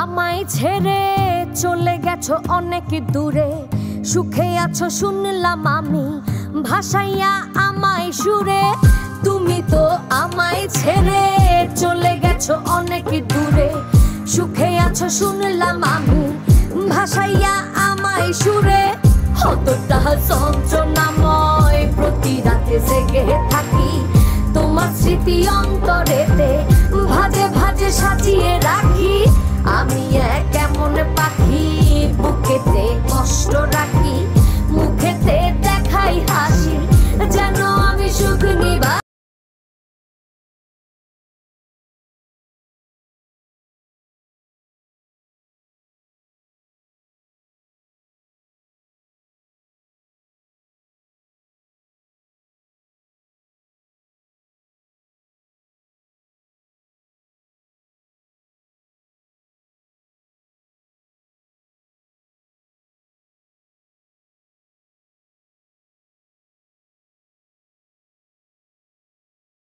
আমায় ছেড়ে চলে গেছো অনেক দূরে, সুখে আছো শুনলাম আমি ভাসাইয়া আমায় সুরে। তুমি তো আমায় ছেড়ে চলে গেছো অনেক দূরে, সুখে আছো শুনলাম আমি ভাসাইয়া আমায় সুরে। কতটা যন্ত্রণাময় প্রতি রাতে জেগে থাকি, তোমার স্মৃতি অন্তরেতে ভাজে ভাজে সাজিয়ে রাখি।